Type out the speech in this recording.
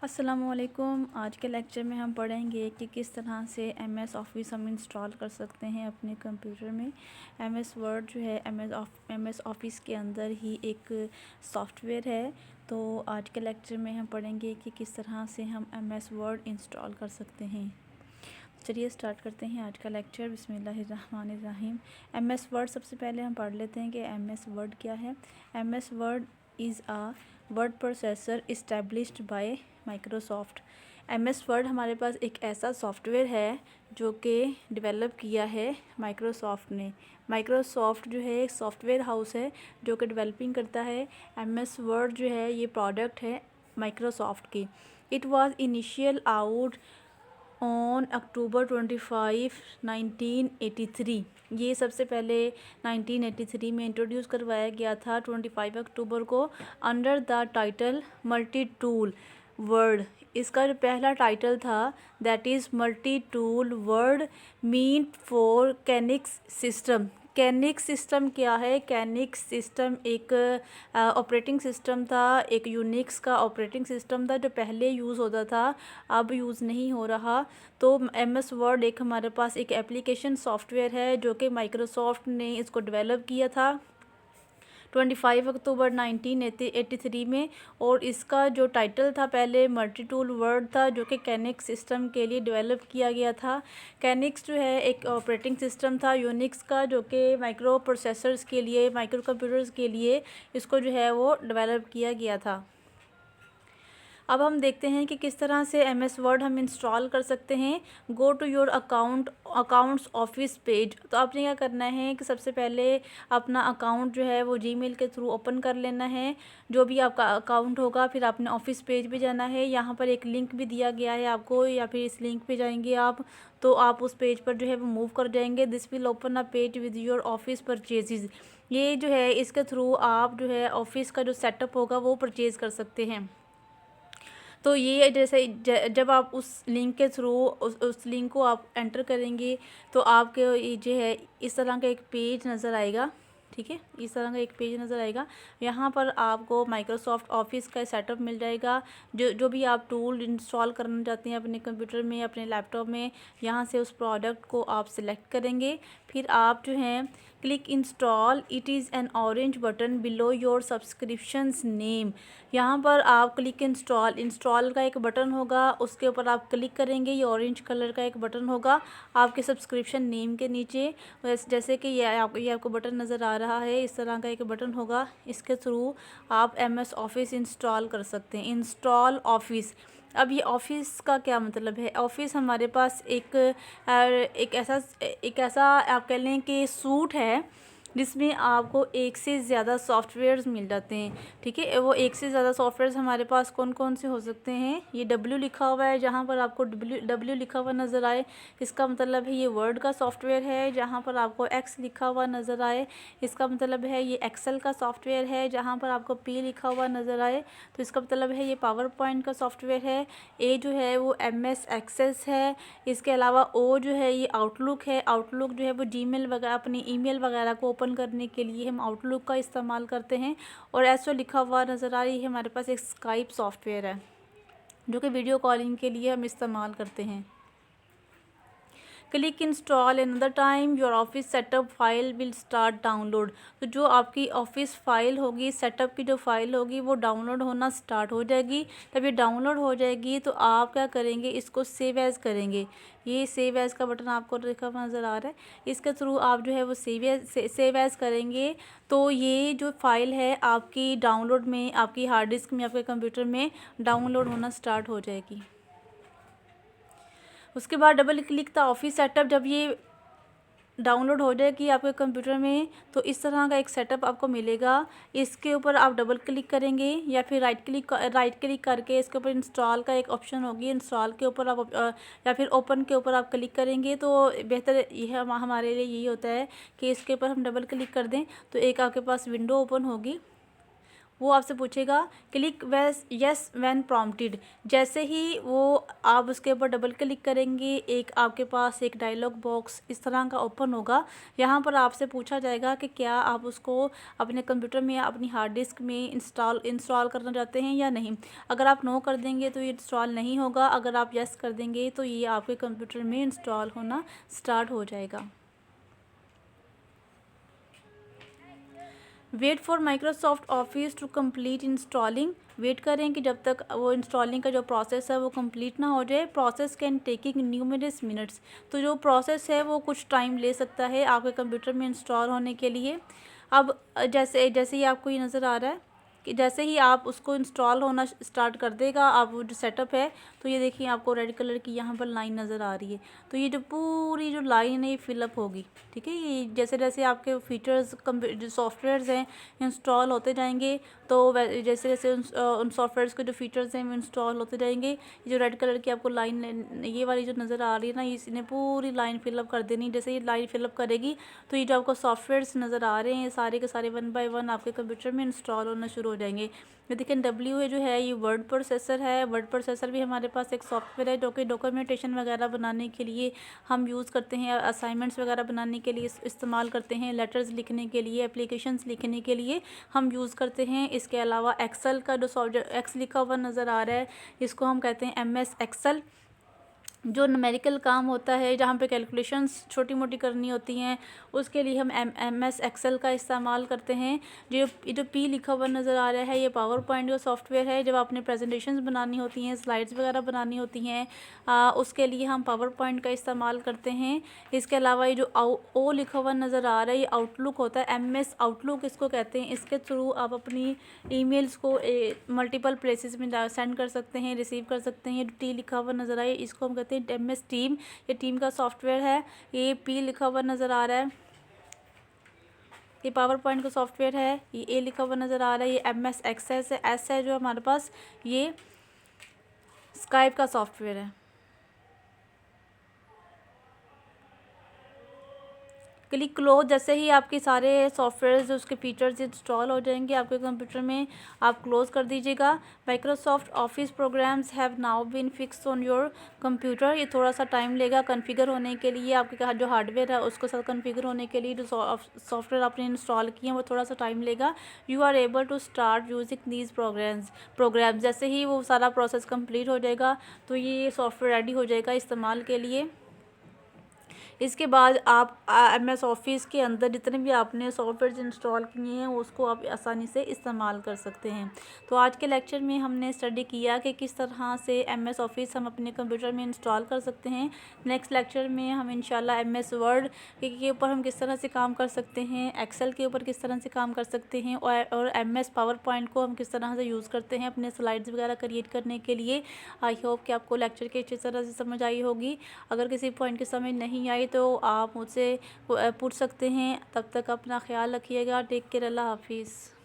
अस्सलामुअलैकुम। आज के लेक्चर में हम पढ़ेंगे कि किस तरह से एमएस ऑफिस हम इंस्टॉल कर सकते हैं अपने कंप्यूटर में। एमएस वर्ड जो है एमएस ऑफिस के अंदर ही एक सॉफ्टवेयर है। तो आज के लेक्चर में हम पढ़ेंगे कि किस तरह से हम एमएस वर्ड इंस्टॉल कर सकते हैं। चलिए स्टार्ट करते हैं आज का लेक्चर। बिस्मिल्लाहिर्रहमानिर्रहीम। एमएस वर्ड सबसे पहले हम पढ़ लेते हैं कि एमएस वर्ड क्या है। MS Word is a word processor established by Microsoft. MS Word हमारे पास एक ऐसा सॉफ्टवेयर है जो कि डेवलप किया है माइक्रोसॉफ्ट ने। माइक्रोसॉफ्ट जो है एक सॉफ्टवेयर हाउस है जो कि डेवलपिंग करता है। एमएस वर्ड जो है ये प्रोडक्ट है माइक्रोसॉफ्ट की। It was initial out on October 25 1983। ये सबसे पहले 1983 में इंट्रोड्यूस करवाया गया था 25 अक्टूबर को under the title multi tool word. इसका जो पहला टाइटल था that is multi tool word mean for Xenix system. Xenix system क्या है? कैनिक्स सिस्टम एक ऑपरेटिंग सिस्टम था, एक यूनिक्स का ऑपरेटिंग सिस्टम था जो पहले यूज़ होता था, अब यूज़ नहीं हो रहा। तो एमएस वर्ड एक हमारे पास एक एप्लीकेशन सॉफ्टवेयर है जो कि माइक्रोसॉफ्ट ने इसको डेवलप किया था 25 अक्टूबर 1983 में। और इसका जो टाइटल था पहले मल्टी टूल वर्ड था जो कि कैनिक्स सिस्टम के लिए डेवलप किया गया था। कैनिक्स जो है एक ऑपरेटिंग सिस्टम था यूनिक्स का जो कि माइक्रो प्रोसेसर्स के लिए, माइक्रो कंप्यूटर्स के लिए इसको जो है वो डेवलप किया गया था। अब हम देखते हैं कि किस तरह से एमएस वर्ड हम इंस्टॉल कर सकते हैं। Go to your accounts office page. तो आपने क्या करना है कि सबसे पहले अपना अकाउंट जो है वो जीमेल के थ्रू ओपन कर लेना है, जो भी आपका अकाउंट होगा। फिर आपने ऑफिस पेज पे जाना है। यहाँ पर एक लिंक भी दिया गया है आपको, या फिर इस लिंक पे जाएंगे आप तो आप उस पेज पर जो है वो मूव कर जाएंगे। This will open a page with your office purchases. ये जो है इसके थ्रू आप जो है ऑफिस का जो सेटअप होगा वो परचेज़ कर सकते हैं। तो ये जैसे जब आप उस लिंक के थ्रू उस लिंक को आप एंटर करेंगे तो आपके ये जो है इस तरह का एक पेज नज़र आएगा। ठीक है, इस तरह का एक पेज नज़र आएगा। यहाँ पर आपको माइक्रोसॉफ्ट ऑफिस का सेटअप मिल जाएगा। जो भी आप टूल इंस्टॉल करना चाहते हैं अपने कंप्यूटर में, अपने लैपटॉप में, यहाँ से उस प्रोडक्ट को आप सिलेक्ट करेंगे। फिर आप जो हैं click install. It is an orange button below your subscriptions name. यहाँ पर आप क्लिक इंस्टॉल का एक बटन होगा, उसके ऊपर आप क्लिक करेंगे। ये ऑरेंज कलर का एक बटन होगा आपके सब्सक्रिप्शन नेम के नीचे। जैसे कि ये आपको बटन नज़र आ रहा है, इस तरह का एक बटन होगा। इसके थ्रू आप एमएस ऑफिस इंस्टॉल कर सकते हैं। Install office. अब ये ऑफिस का क्या मतलब है? ऑफिस हमारे पास एक ऐसा आप कह लें कि सूट है जिसमें आपको एक से ज़्यादा सॉफ्टवेयर्स मिल जाते हैं। ठीक है, वो एक से ज़्यादा सॉफ्टवेयर्स हमारे पास कौन कौन से हो सकते हैं? ये डब्ल्यू लिखा हुआ है, जहाँ पर आपको डब्ल्यू लिखा हुआ नज़र आए इसका मतलब है ये वर्ड का सॉफ्टवेयर है। जहाँ पर आपको एक्स लिखा हुआ नज़र आए इसका मतलब है ये एक्सेल का सॉफ्टवेयर है। जहाँ पर आपको पी लिखा हुआ नज़र आए तो इसका मतलब है ये पावर पॉइंट का सॉफ्टवेयर है। ए जो है वो एमएस एक्सेस है। इसके अलावा ओ जो है ये आउटलुक है। आउटलुक जो है वो जीमेल वगैरह, अपनी ईमेल वगैरह को ओपन करने के लिए हम आउटलुक का इस्तेमाल करते हैं। और ऐसा लिखा हुआ नज़र आ रही है हमारे पास एक स्काइप सॉफ्टवेयर है जो कि वीडियो कॉलिंग के लिए हम इस्तेमाल करते हैं। Click install another time your office setup file will start download. तो जो आपकी ऑफिस फाइल होगी, सेटअप की जो फाइल होगी वो डाउनलोड होना स्टार्ट हो जाएगी। तब ये डाउनलोड हो जाएगी तो आप क्या करेंगे, इसको सेव एज़ करेंगे। ये सेव एज़ का बटन आपको लिखा हुआ नज़र आ रहा है, इसके थ्रू आप जो है वो सेव एज़ करेंगे तो ये जो फाइल है आपकी डाउनलोड में, आपकी हार्ड डिस्क में, आपके कंप्यूटर में डाउनलोड होना स्टार्ट हो जाएगी। उसके बाद double click the office setup. जब ये डाउनलोड हो जाएगी आपके कंप्यूटर में तो इस तरह का एक सेटअप आपको मिलेगा। इसके ऊपर आप डबल क्लिक करेंगे या फिर राइट क्लिक करके इसके ऊपर इंस्टॉल का एक ऑप्शन होगी, इंस्टॉल के ऊपर आप या फिर ओपन के ऊपर आप क्लिक करेंगे तो बेहतर यह हमारे लिए यही होता है कि इसके ऊपर हम डबल क्लिक कर दें तो एक आपके पास विंडो ओपन होगी। वो आपसे पूछेगा क्लिक वेस यस व्हेन प्रॉम्प्टेड। जैसे ही वो आप उसके ऊपर डबल क्लिक करेंगे, एक आपके पास एक डायलॉग बॉक्स इस तरह का ओपन होगा। यहाँ पर आपसे पूछा जाएगा कि क्या आप उसको अपने कंप्यूटर में या अपनी हार्ड डिस्क में इंस्टॉल करना चाहते हैं या नहीं। अगर आप नो कर देंगे तो ये इंस्टॉल नहीं होगा, अगर आप यस कर देंगे तो ये आपके कंप्यूटर में इंस्टॉल होना स्टार्ट हो जाएगा। Wait for Microsoft Office to complete installing. Wait करें कि जब तक वो इंस्टॉलिंग का जो प्रोसेस है वो कंप्लीट ना हो जाए। Process can taking numerous minutes. तो जो प्रोसेस है वो कुछ टाइम ले सकता है आपके कंप्यूटर में इंस्टॉल होने के लिए। अब जैसे जैसे ही आपको ये नज़र आ रहा है कि जैसे ही आप उसको इंस्टॉल होना स्टार्ट कर देगा, आप वो जो सेटअप है, तो ये देखिए आपको रेड कलर की यहाँ पर लाइन नज़र आ रही है। तो ये जो पूरी जो लाइन है ये फिलअप होगी, ठीक है। ये जैसे जैसे आपके फीचर्स जो सॉफ्टवेयर्स हैं इंस्टॉल होते जाएंगे, तो जैसे जैसे उन सॉफ्टवेयर्स के जो फीचर्स हैं वो इंस्टॉल होते जाएंगे। ये जो रेड कलर की आपको लाइन ये वाली जो नज़र आ रही है ना, इसने पूरी लाइन फिलअप कर देनी। जैसे ये लाइन फिलअप करेगी तो ये जो आपको सॉफ्टवेयर्स नज़र आ रहे हैं ये सारे के सारे 1 बाय 1 आपके कंप्यूटर में इंस्टॉल होना शुरू हो जाएंगे। ये देखिए W है जो है ये वर्ड प्रोसेसर है। वर्ड प्रोसेसर भी हमारे पास एक सॉफ्टवेयर है जो कि डॉक्यूमेंटेशन वगैरह बनाने के लिए हम यूज़ करते हैं, असाइनमेंट्स वगैरह बनाने के लिए इस्तेमाल करते हैं, लेटर्स लिखने के लिए, एप्लीकेशंस लिखने के लिए हम यूज़ करते हैं। इसके अलावा एक्सेल का जो सॉफ्टवेयर एक्स लिखा हुआ नज़र आ रहा है, इसको हम कहते हैं MS एक्सेल। जो न्यूमेरिकल काम होता है, जहाँ पे कैलकुलेशंस छोटी मोटी करनी होती हैं, उसके लिए हम MS एक्सेल का इस्तेमाल करते हैं। जो P लिखा हुआ नज़र आ रहा है ये पावर पॉइंट का सॉफ्टवेयर है। जब आपने प्रेजेंटेशंस बनानी होती हैं, स्लाइड्स वगैरह बनानी होती हैं, उसके लिए हम पावर पॉइंट का इस्तेमाल करते हैं। इसके अलावा ये जो O लिखा हुआ नज़र आ रहा है ये आउटलुक होता है। MS आउटलुक इसको कहते हैं। इसके थ्रू आप अपनी ईमेल्स को मल्टीपल प्लेसेस में सेंड कर सकते हैं, रिसीव कर सकते हैं। T लिखा हुआ नज़र आए इसको हम कहते हैं MS टीम। ये टीम का सॉफ्टवेयर है। ये P लिखा हुआ नज़र आ रहा है, ये पावर पॉइंट का सॉफ्टवेयर है। ये A लिखा हुआ नज़र आ रहा है, ये MS एक्सेस है। S है जो हमारे पास ये स्काइप का सॉफ्टवेयर है। Click close. जैसे ही आपके सारे सॉफ्टवेयर उसके फीचर्स इंस्टॉल हो जाएंगे आपके कंप्यूटर में, आप क्लोज कर दीजिएगा। Microsoft Office programs have now been fix on your computer. ये थोड़ा सा टाइम लेगा कॉन्फ़िगर होने के लिए, आपके जो हार्डवेयर है उसको साथ कॉन्फ़िगर होने के लिए जो सॉफ्टवेयर आपने इंस्टॉल किए हैं वो थोड़ा सा टाइम लेगा। You are able to start using these programs. जैसे ही वो सारा प्रोसेस कंप्लीट हो जाएगा तो ये सॉफ्टवेयर रेडी हो जाएगा इस्तेमाल के लिए। इसके बाद आप MS ऑफिस के अंदर जितने भी आपने सॉफ्टवेयर इंस्टॉल किए हैं उसको आप आसानी से इस्तेमाल कर सकते हैं। तो आज के लेक्चर में हमने स्टडी किया कि किस तरह से MS ऑफिस हम अपने कंप्यूटर में इंस्टॉल कर सकते हैं। नेक्स्ट लेक्चर में हम इंशाल्लाह MS वर्ड के ऊपर हम किस तरह से काम कर सकते हैं, एक्सेल के ऊपर किस तरह से काम कर सकते हैं, और MS पावर पॉइंट को हम किस तरह से यूज़ करते हैं अपने स्लाइड्स वगैरह क्रिएट करने के लिए। आई होप कि आपको लेक्चर की अच्छी तरह से समझ आई होगी। अगर किसी पॉइंट की समझ नहीं आई तो आप मुझसे पूछ सकते हैं। तब तक अपना ख्याल रखिएगा। Take care. अल्लाह हाफिज़।